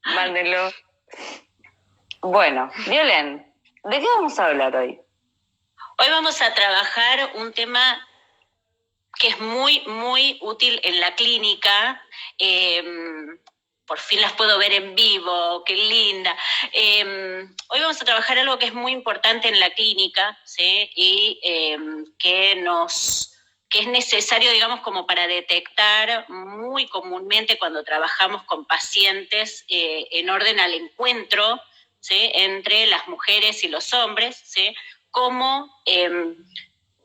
Mándenlo. Bueno, Violen, ¿de qué vamos a hablar hoy? Hoy vamos a trabajar un tema que es muy, muy útil en la clínica. Por fin las puedo ver en vivo, qué linda. Hoy vamos a trabajar algo que es muy importante en la clínica, ¿sí? Y que es necesario, digamos, como para detectar muy comúnmente cuando trabajamos con pacientes en orden al encuentro, ¿sí? Entre las mujeres y los hombres, ¿sí? Cómo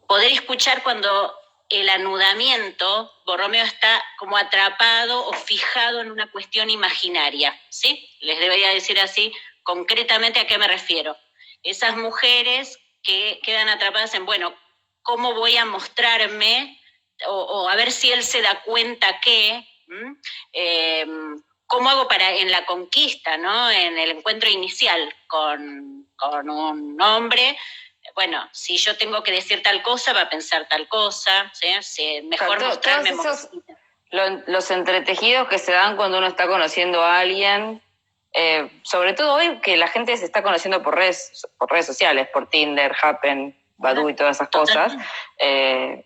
poder escuchar cuando el anudamiento, Borromeo está como atrapado o fijado en una cuestión imaginaria, ¿sí? Les debería decir así concretamente a qué me refiero. Esas mujeres que quedan atrapadas en, bueno, ¿cómo voy a mostrarme? O a ver si él se da cuenta que, ¿cómo hago para en la conquista, ¿no? En el encuentro inicial con un hombre? Bueno, si yo tengo que decir tal cosa, va a pensar tal cosa, ¿sí? Mejor mostrarme. Todos esos, los entretejidos que se dan cuando uno está conociendo a alguien, sobre todo hoy que la gente se está conociendo por redes sociales, por Tinder, Happen, Badoo y todas esas cosas,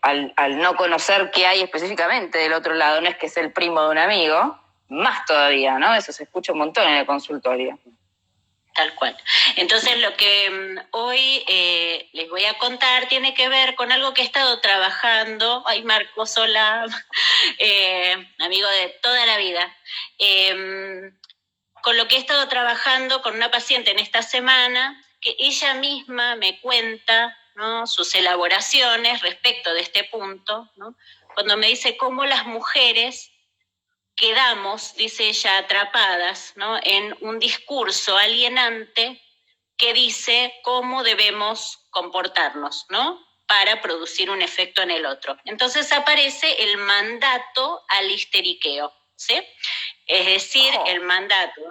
al no conocer qué hay específicamente del otro lado, no es que es el primo de un amigo, más todavía, ¿no? Eso se escucha un montón en el consultorio. Tal cual. Entonces lo que hoy les voy a contar tiene que ver con algo que he estado trabajando. Ay, Marcos, hola, amigo de toda la vida. Con lo que he estado trabajando con una paciente en esta semana, que ella misma me cuenta, ¿no?, sus elaboraciones respecto de este punto, ¿no? Cuando me dice cómo las mujeres quedamos, dice ella, atrapadas, ¿no?, en un discurso alienante que dice cómo debemos comportarnos, ¿no?, para producir un efecto en el otro. Entonces aparece el mandato al histeriqueo, ¿sí? Es decir, el mandato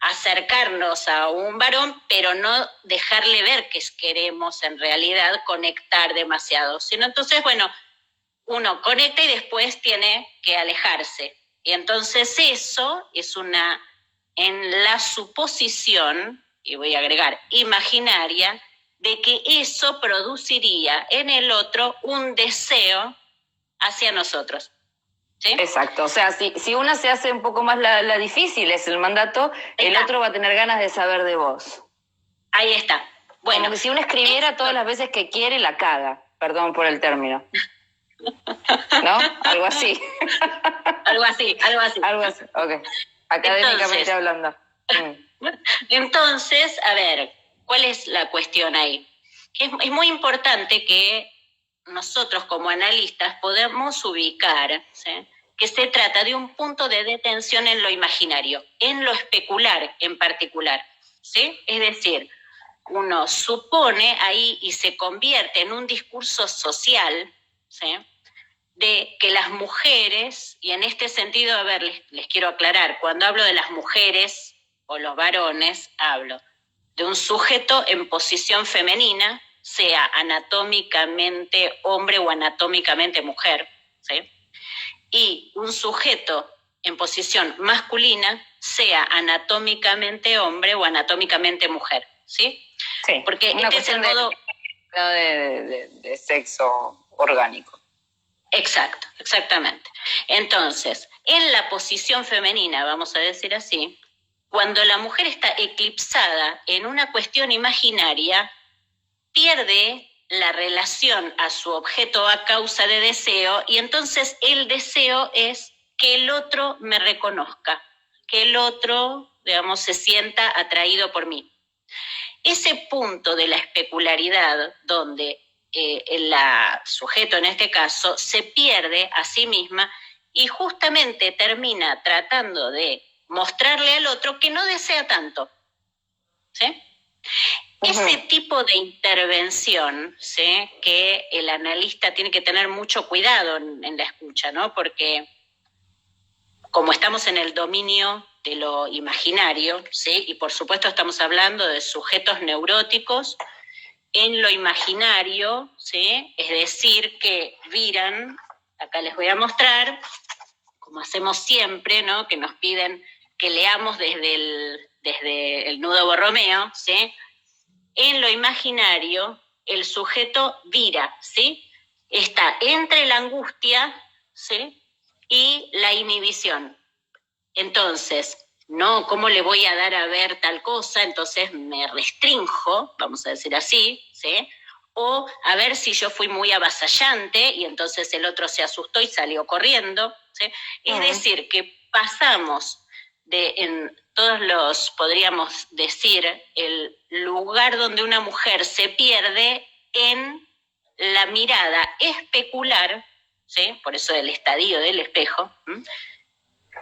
a acercarnos a un varón, pero no dejarle ver que queremos en realidad conectar demasiado, sino entonces, bueno, uno conecta y después tiene que alejarse. Y entonces eso es en la suposición, y voy a agregar imaginaria, de que eso produciría en el otro un deseo hacia nosotros. ¿Sí? Exacto, o sea, si una se hace un poco más la difícil, es el mandato, el otro va a tener ganas de saber de vos. Ahí está. Bueno, como que si uno escribiera todas las veces que quiere, la caga, perdón por el término. ¿No? Algo así. Algo así. Algo así, ok. Académicamente hablando. Entonces, a ver, ¿cuál es la cuestión ahí? Que es muy importante que nosotros como analistas podamos ubicar, ¿sí?, que se trata de un punto de detención en lo imaginario, en lo especular en particular, ¿sí? Es decir, uno supone ahí y se convierte en un discurso social, ¿sí?, de que las mujeres, y en este sentido, a ver, les quiero aclarar, cuando hablo de las mujeres o los varones, hablo de un sujeto en posición femenina, sea anatómicamente hombre o anatómicamente mujer, ¿sí?, y un sujeto en posición masculina, sea anatómicamente hombre o anatómicamente mujer, ¿sí? Sí, porque este es el modo de sexo orgánico. Exacto, exactamente. Entonces, en la posición femenina, vamos a decir así, cuando la mujer está eclipsada en una cuestión imaginaria, pierde la relación a su objeto a causa de deseo, y entonces el deseo es que el otro me reconozca, que el otro, digamos, se sienta atraído por mí. Ese punto de la especularidad donde el sujeto en este caso se pierde a sí misma y justamente termina tratando de mostrarle al otro que no desea tanto, ¿sí? Ese tipo de intervención, ¿sí?, que el analista tiene que tener mucho cuidado en la escucha, ¿no? Porque como estamos en el dominio de lo imaginario, ¿sí?, y por supuesto estamos hablando de sujetos neuróticos en lo imaginario, ¿sí?, es decir, que viran, acá les voy a mostrar, como hacemos siempre, ¿no?, que nos piden que leamos desde el Nudo Borromeo, ¿sí? En lo imaginario, el sujeto vira, ¿sí? Está entre la angustia, ¿sí? Y la inhibición. Entonces, no, ¿cómo le voy a dar a ver tal cosa? Entonces me restrinjo, vamos a decir así, ¿sí? O a ver si yo fui muy avasallante y entonces el otro se asustó y salió corriendo, ¿sí? Es decir, que pasamos en todos los, podríamos decir, el lugar donde una mujer se pierde en la mirada especular, ¿sí? Por eso el estadio del espejo, ¿sí?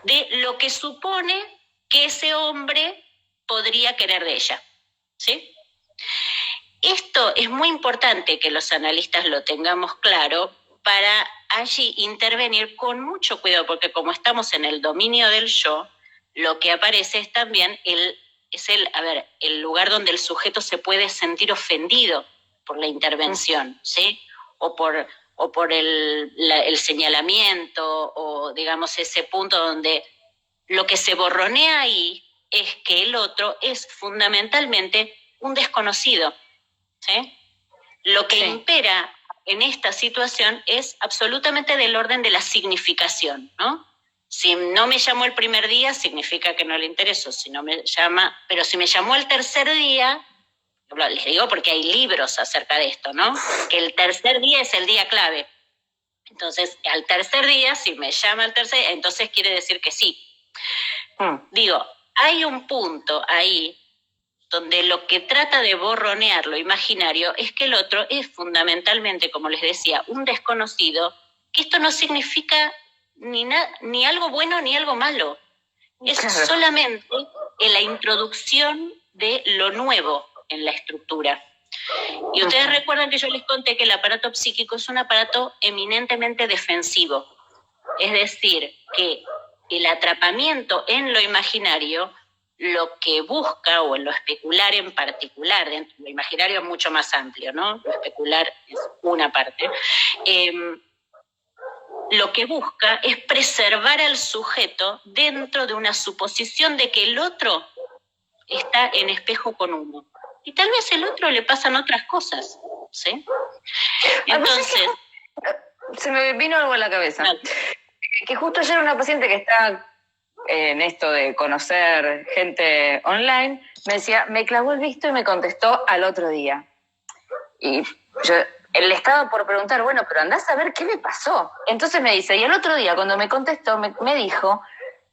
De lo que supone que ese hombre podría querer de ella, ¿sí? Esto es muy importante que los analistas lo tengamos claro para allí intervenir con mucho cuidado, porque como estamos en el dominio del yo, lo que aparece es también el lugar donde el sujeto se puede sentir ofendido por la intervención, ¿sí? O por el señalamiento, o digamos ese punto donde lo que se borronea ahí es que el otro es fundamentalmente un desconocido, ¿sí? Lo que impera en esta situación es absolutamente del orden de la significación, ¿no? Si no me llamó el primer día, significa que no le intereso. Si no me llama, pero si me llamó el tercer día, les digo porque hay libros acerca de esto, ¿no? Que el tercer día es el día clave. Entonces, al tercer día, si me llama el tercer, entonces quiere decir que sí. Digo, hay un punto ahí donde lo que trata de borronear lo imaginario es que el otro es fundamentalmente, como les decía, un desconocido, que esto no significa ni algo bueno ni algo malo. Es solamente en la introducción de lo nuevo en la estructura. Y ustedes recuerdan que yo les conté que el aparato psíquico es un aparato eminentemente defensivo. Es decir, que el atrapamiento en lo imaginario lo que busca, o en lo especular en particular, dentro de lo imaginario es mucho más amplio, ¿no? Lo especular es una parte. Lo que busca es preservar al sujeto dentro de una suposición de que el otro está en espejo con uno. Y tal vez el otro le pasan otras cosas, ¿sí? Entonces... Se me vino algo a la cabeza. No. Que justo ayer una paciente que está en esto de conocer gente online, me decía, me clavó el visto y me contestó al otro día. Y yo le estaba por preguntar, bueno, pero andás a ver qué le pasó. Entonces me dice, y el otro día cuando me contestó, me dijo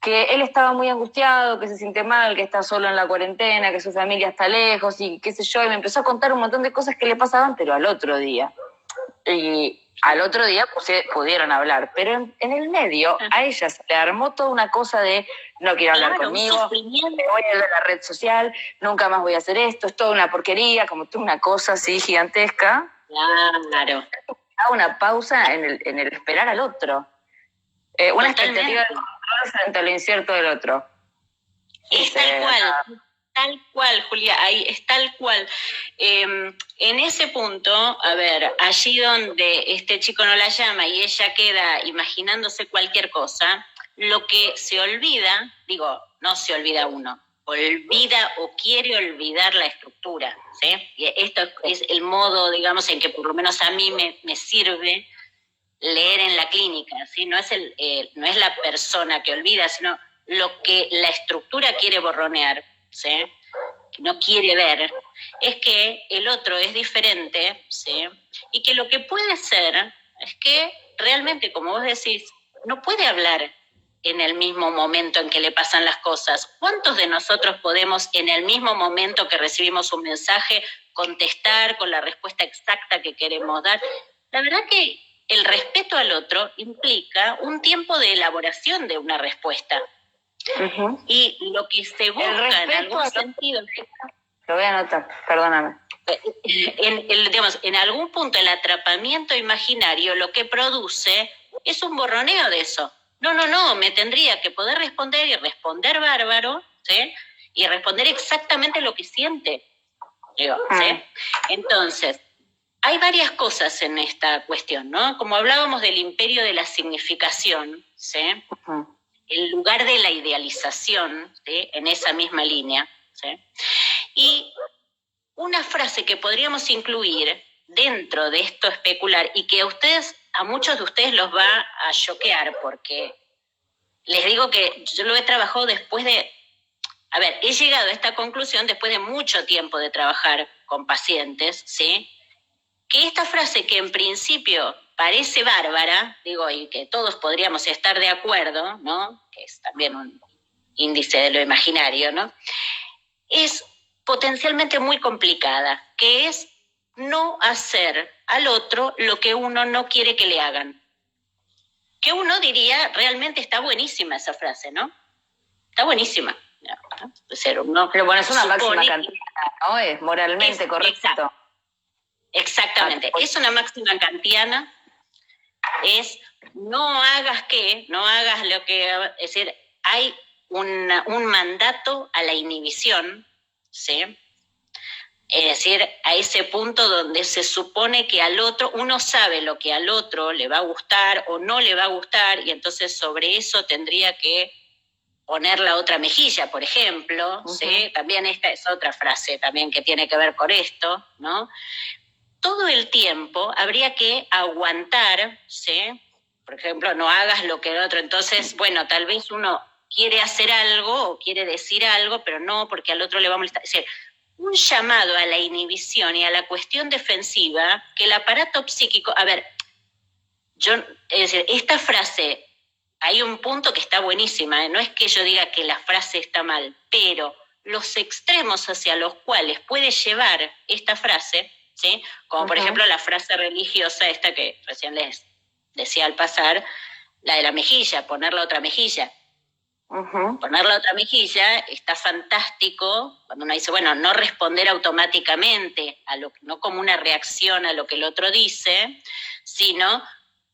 que él estaba muy angustiado, que se siente mal, que está solo en la cuarentena, que su familia está lejos y qué sé yo, y me empezó a contar un montón de cosas que le pasaban, pero al otro día. Y al otro día pudieron hablar, pero en el medio a ella se le armó toda una cosa de no quiero hablar conmigo, me voy a ir de la red social, nunca más voy a hacer esto, es toda una porquería, como toda una cosa así gigantesca. Claro. Una pausa en el esperar al otro. Una expectativa de control frente a lo incierto del otro. Es tal cual, Julia, ahí es tal cual. En ese punto, a ver, allí donde este chico no la llama y ella queda imaginándose cualquier cosa, lo que se olvida, digo, no se olvida uno, olvida o quiere olvidar la estructura, ¿sí? Y esto es el modo, digamos, en que por lo menos a mí me sirve leer en la clínica, ¿sí? No es la persona que olvida, sino lo que la estructura quiere borronear, ¿sí? Que no quiere ver, es que el otro es diferente, ¿sí? Y que lo que puede ser es que realmente, como vos decís, no puede hablar en el mismo momento en que le pasan las cosas. ¿Cuántos de nosotros podemos en el mismo momento que recibimos un mensaje contestar con la respuesta exacta que queremos dar? La verdad que el respeto al otro implica un tiempo de elaboración de una respuesta. Uh-huh. Y lo que se busca en algún sentido... Lo voy a anotar, perdóname. En algún punto el atrapamiento imaginario lo que produce es un borroneo de eso. No, me tendría que poder responder y responder bárbaro, ¿sí? Y responder exactamente lo que siente. Digo, ¿sí? Entonces, hay varias cosas en esta cuestión, ¿no? Como hablábamos del imperio de la significación, ¿sí? Uh-huh. el lugar de la idealización, ¿sí? En esa misma línea, ¿sí? Y una frase que podríamos incluir dentro de esto especular y que a muchos de ustedes los va a choquear, porque les digo que yo lo he trabajado después de, he llegado a esta conclusión después de mucho tiempo de trabajar con pacientes, ¿sí? Que esta frase que en principio parece bárbara, digo, y que todos podríamos estar de acuerdo, ¿no? Que es también un índice de lo imaginario, ¿no? Es potencialmente muy complicada, que es no hacer al otro lo que uno no quiere que le hagan. Que uno diría, realmente está buenísima esa frase, ¿no? Está buenísima. Pero bueno, es una máxima kantiana, ¿no? Es moralmente correcto. Exactamente. Es una máxima kantiana. Es no hagas lo que... Es decir, hay un mandato a la inhibición, ¿sí? Es decir, a ese punto donde se supone que al otro, uno sabe lo que al otro le va a gustar o no le va a gustar, y entonces sobre eso tendría que poner la otra mejilla, por ejemplo, ¿sí? También esta es otra frase también que tiene que ver con esto, ¿no? Todo el tiempo habría que aguantar, ¿sí? Por ejemplo, no hagas lo que el otro, entonces, bueno, tal vez uno quiere hacer algo o quiere decir algo, pero no, porque al otro le va a molestar. Es decir, un llamado a la inhibición y a la cuestión defensiva que el aparato psíquico... es decir, esta frase, hay un punto que está buenísima, ¿eh? No es que yo diga que la frase está mal, pero los extremos hacia los cuales puede llevar esta frase, ¿sí? Como por ejemplo la frase religiosa esta que recién les decía al pasar, la de la mejilla, poner la otra mejilla. Poner la otra mejilla está fantástico cuando uno dice, bueno, no responder automáticamente, no como una reacción a lo que el otro dice, sino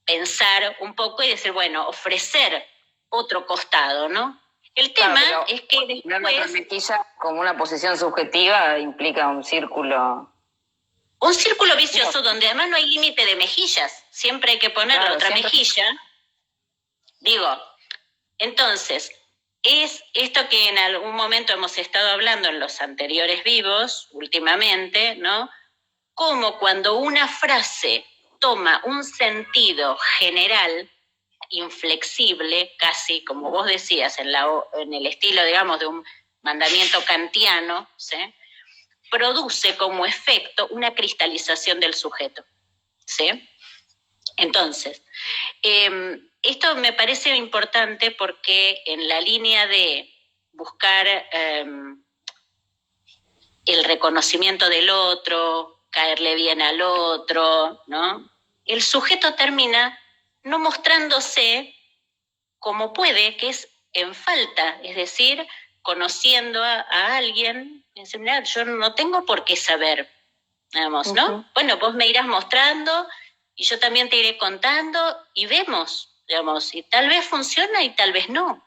pensar un poco y decir, bueno, ofrecer otro costado, ¿no? El tema es que después... Poner la otra mejilla como una posición subjetiva implica un círculo... Un círculo vicioso donde además no hay límite de mejillas. Siempre hay que poner la otra mejilla. Digo, entonces... Es esto que en algún momento hemos estado hablando en los anteriores vivos, últimamente, ¿no? Como cuando una frase toma un sentido general, inflexible, casi, como vos decías, en el estilo, digamos, de un mandamiento kantiano, ¿sí? Produce como efecto una cristalización del sujeto, ¿sí? Entonces, esto me parece importante porque en la línea de buscar el reconocimiento del otro, caerle bien al otro, ¿no? El sujeto termina no mostrándose como puede, que es en falta, es decir, conociendo a alguien, dice, mira, yo no tengo por qué saber, digamos, ¿no? Bueno, vos me irás mostrando y yo también te iré contando y vemos, digamos, y tal vez funciona y tal vez no.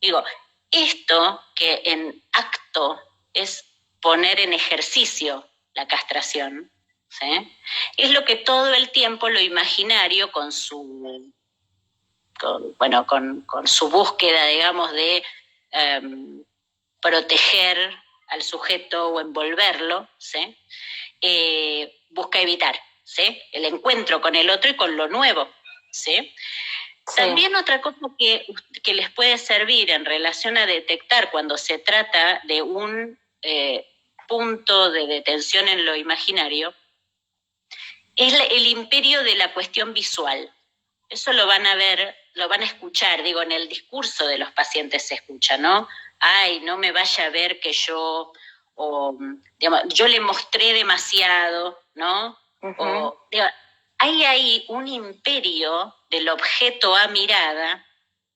Digo, esto que en acto es poner en ejercicio la castración, ¿sí? Es lo que todo el tiempo lo imaginario con su búsqueda, digamos, de proteger al sujeto o envolverlo, ¿sí? Busca evitar, ¿sí? El encuentro con el otro y con lo nuevo, ¿sí? Sí. También otra cosa que les puede servir en relación a detectar cuando se trata de un punto de detención en lo imaginario es el imperio de la cuestión visual. Eso lo van a ver, lo van a escuchar, digo, en el discurso de los pacientes se escucha, ¿no? Ay, no me vaya a ver que yo, o, digamos, yo le mostré demasiado, ¿no? O, digo, hay ahí un imperio del objeto a mirada,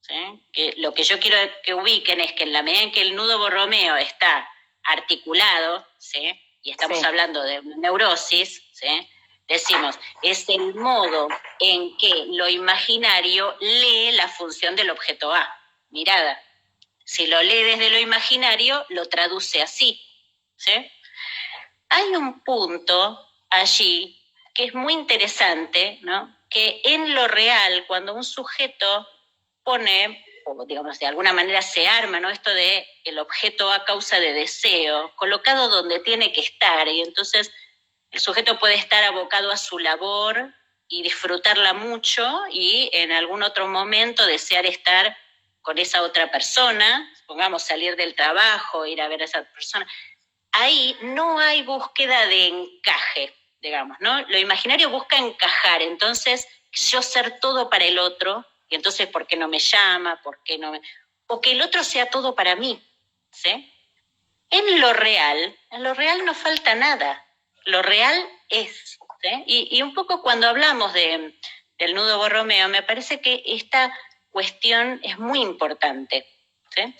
¿sí? Que lo que yo quiero que ubiquen es que en la medida en que el nudo borromeo está articulado, ¿sí? Y estamos hablando de neurosis, ¿sí? Decimos, es el modo en que lo imaginario lee la función del objeto A, mirada. Si lo lee desde lo imaginario, lo traduce así, ¿sí? Hay un punto allí que es muy interesante, ¿no? Que en lo real, cuando un sujeto pone o digamos, de alguna manera se arma, ¿no? Esto de el objeto a causa de deseo, colocado donde tiene que estar, y entonces el sujeto puede estar abocado a su labor y disfrutarla mucho, y en algún otro momento desear estar con esa otra persona, supongamos salir del trabajo, ir a ver a esa persona. Ahí no hay búsqueda de encaje, digamos, ¿no? Lo imaginario busca encajar, entonces yo ser todo para el otro, y entonces ¿por qué no me llama? ¿Por qué no me...? O que el otro sea todo para mí, ¿sí? En lo real no falta nada, lo real es, ¿sí? Y un poco cuando hablamos del nudo Borromeo, me parece que esta cuestión es muy importante, ¿sí?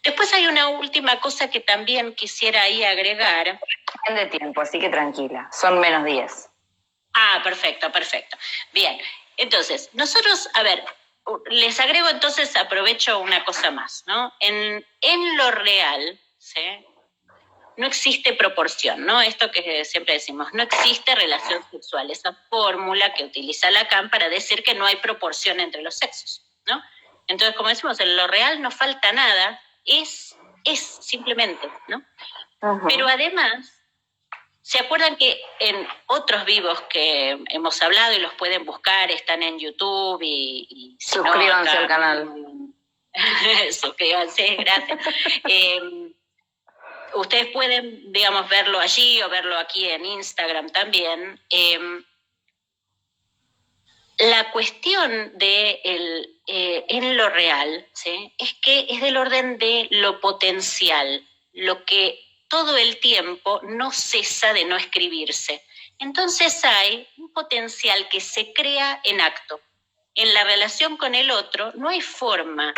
Después hay una última cosa que también quisiera ahí agregar. De tiempo, así que tranquila, son menos días. Ah, perfecto. Bien, entonces, nosotros, a ver, les agrego entonces, aprovecho una cosa más, ¿no? En lo real, ¿sí? No existe proporción, ¿no? Esto que siempre decimos, no existe relación sexual, esa fórmula que utiliza Lacan para decir que no hay proporción entre los sexos, ¿no? Entonces, como decimos, en lo real no falta nada, es simplemente, ¿no? Uh-huh. Pero además, ¿se acuerdan que en otros vivos que hemos hablado y los pueden buscar, están en YouTube y suscríbanse al canal. Suscríbanse, gracias. Ustedes pueden, digamos, verlo allí o verlo aquí en Instagram también. La cuestión de en lo real, ¿sí? Es que es del orden de lo potencial, lo que todo el tiempo no cesa de no escribirse. Entonces hay un potencial que se crea en acto. En la relación con el otro no hay forma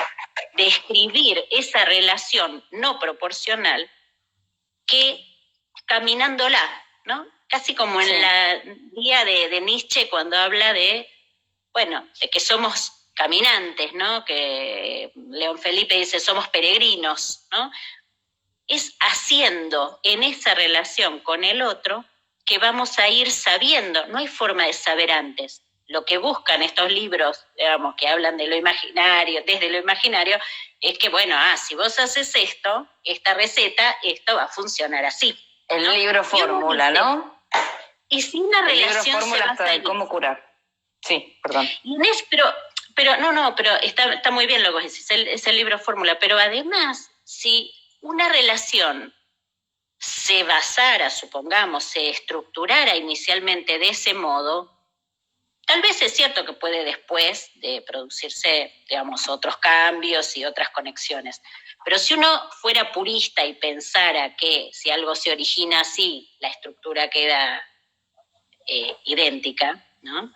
de escribir esa relación no proporcional que caminándola, ¿no? Casi como en la guía de Nietzsche cuando habla de, bueno, de que somos caminantes, ¿no? Que León Felipe dice, somos peregrinos, ¿no? Es haciendo en esa relación con el otro que vamos a ir sabiendo, no hay forma de saber antes. Lo que buscan estos libros, digamos, que hablan de lo imaginario, desde lo imaginario, es que, bueno, si vos haces esto, esta receta, esto va a funcionar así, ¿no? El libro fórmula, ¿no? Y si una relación se basa en cómo curar. Sí, perdón. Pero está muy bien lo que decís, es el libro fórmula, pero además, si una relación se basara, supongamos, se estructurara inicialmente de ese modo, tal vez es cierto que puede después de producirse, digamos, otros cambios y otras conexiones, pero si uno fuera purista y pensara que si algo se origina así, la estructura queda idéntica, ¿no?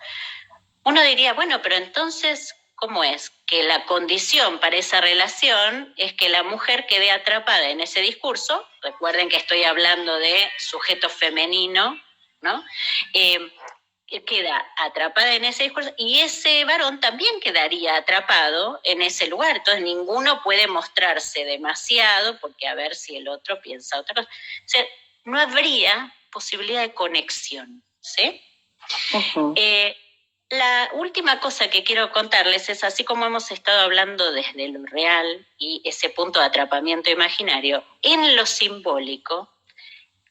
Uno diría, bueno, pero entonces, ¿cómo es? Que la condición para esa relación es que la mujer quede atrapada en ese discurso, recuerden que estoy hablando de sujeto femenino, ¿no? Queda atrapada en ese discurso y ese varón también quedaría atrapado en ese lugar. Entonces ninguno puede mostrarse demasiado porque a ver si el otro piensa otra cosa. O sea, no habría posibilidad de conexión, ¿sí? Uh-huh. La última cosa que quiero contarles es, así como hemos estado hablando desde lo real y ese punto de atrapamiento imaginario, en lo simbólico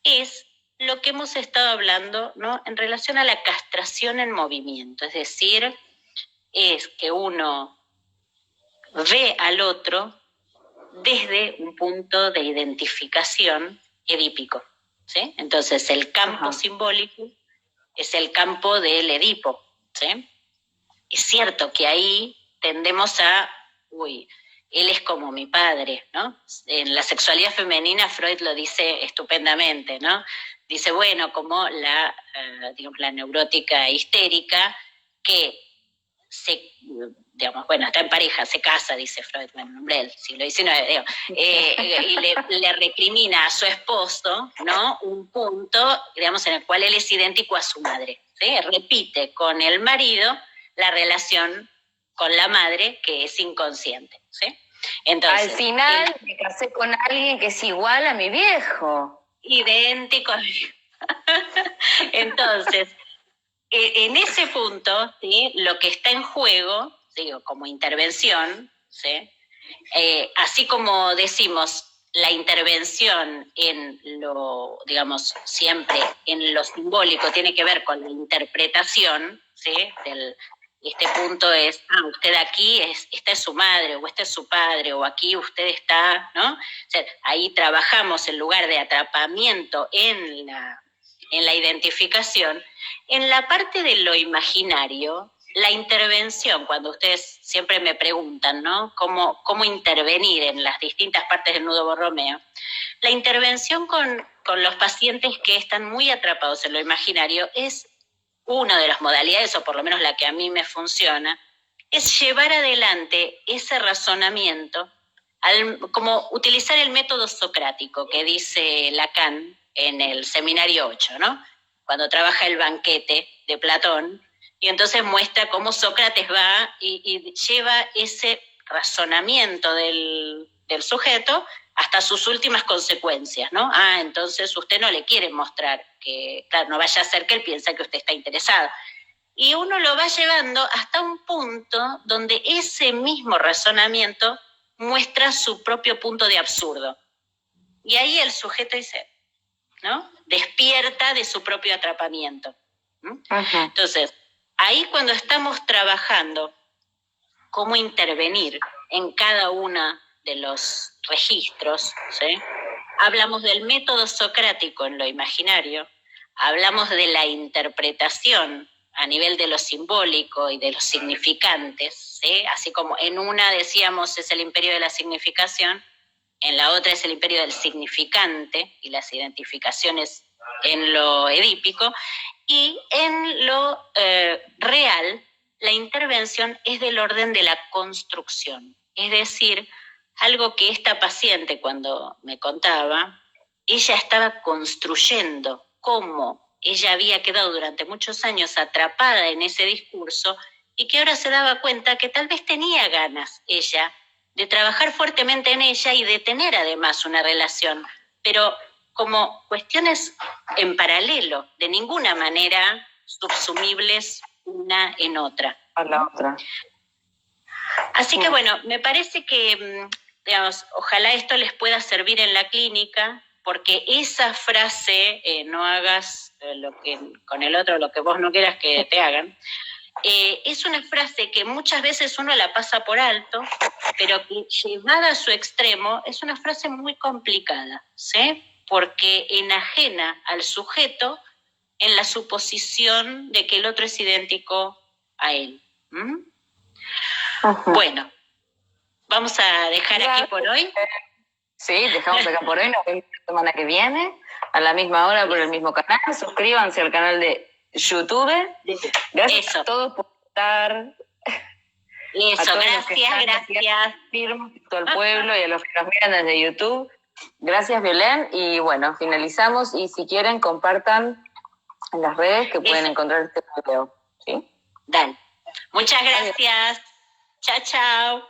es lo que hemos estado hablando, ¿no? En relación a la castración en movimiento, es decir, es que uno ve al otro desde un punto de identificación edípico, ¿sí? Entonces el campo simbólico es el campo del Edipo, ¿sí? Es cierto que ahí tendemos a, él es como mi padre, ¿no? En la sexualidad femenina Freud lo dice estupendamente, ¿no? Dice, bueno, como digamos, la neurótica histérica que está en pareja, se casa, dice Freud, bueno, hombre del siglo XIX, y le recrimina a su esposo, ¿no? Un punto, digamos, en el cual él es idéntico a su madre, ¿sí? Repite con el marido la relación con la madre que es inconsciente, ¿sí? Entonces, al final me casé con alguien que es igual a mi viejo. Idéntico a mi viejo. Entonces, en ese punto, ¿sí? Lo que está en juego, digo, como intervención, ¿sí? Así como decimos, la intervención en lo, digamos, siempre en lo simbólico tiene que ver con la interpretación, ¿sí? Este punto es, usted aquí, esta es su madre, o este es su padre, o aquí usted está, ¿no? O sea, ahí trabajamos en lugar de atrapamiento en la identificación. En la parte de lo imaginario, la intervención, cuando ustedes siempre me preguntan, ¿no? ¿Cómo intervenir en las distintas partes del nudo borromeo? La intervención con los pacientes que están muy atrapados en lo imaginario es una de las modalidades, o por lo menos la que a mí me funciona, es llevar adelante ese razonamiento, como utilizar el método socrático que dice Lacan en el seminario 8, ¿no? Cuando trabaja el banquete de Platón, y entonces muestra cómo Sócrates va y lleva ese razonamiento del sujeto hasta sus últimas consecuencias, ¿no? Entonces usted no le quiere mostrar que, claro, no vaya a ser que él piense que usted está interesado. Y uno lo va llevando hasta un punto donde ese mismo razonamiento muestra su propio punto de absurdo. Y ahí el sujeto dice, ¿no? Despierta de su propio atrapamiento. Ajá. Entonces, ahí cuando estamos trabajando cómo intervenir en cada uno de los registros, ¿sí? Hablamos del método socrático en lo imaginario, hablamos de la interpretación a nivel de lo simbólico y de los significantes, ¿sí? Así como en una decíamos es el imperio de la significación, en la otra es el imperio del significante y las identificaciones en lo edípico, y en lo real, la intervención es del orden de la construcción. Es decir, algo que esta paciente cuando me contaba, ella estaba construyendo cómo ella había quedado durante muchos años atrapada en ese discurso y que ahora se daba cuenta que tal vez tenía ganas ella de trabajar fuertemente en ella y de tener además una relación, pero como cuestiones en paralelo, de ninguna manera subsumibles una en otra. A la otra. Así que bueno, me parece que, digamos, ojalá esto les pueda servir en la clínica, porque esa frase, no hagas con el otro lo que vos no quieras que te hagan, es una frase que muchas veces uno la pasa por alto, pero que llevada a su extremo es una frase muy complicada, ¿sí? Porque enajena al sujeto en la suposición de que el otro es idéntico a él. Bueno, vamos a dejar aquí por hoy. Sí, dejamos acá por hoy. Nos vemos la semana que viene, a la misma hora por el mismo canal. Suscríbanse al canal de YouTube. Gracias a todos por estar. Eso, gracias. Firmes, todo el pueblo y a los que nos miran desde YouTube. Gracias, Violén. Y bueno, finalizamos. Y si quieren, compartan en las redes que pueden encontrar este video. ¿Sí? Dale. Muchas gracias. Chao, chao.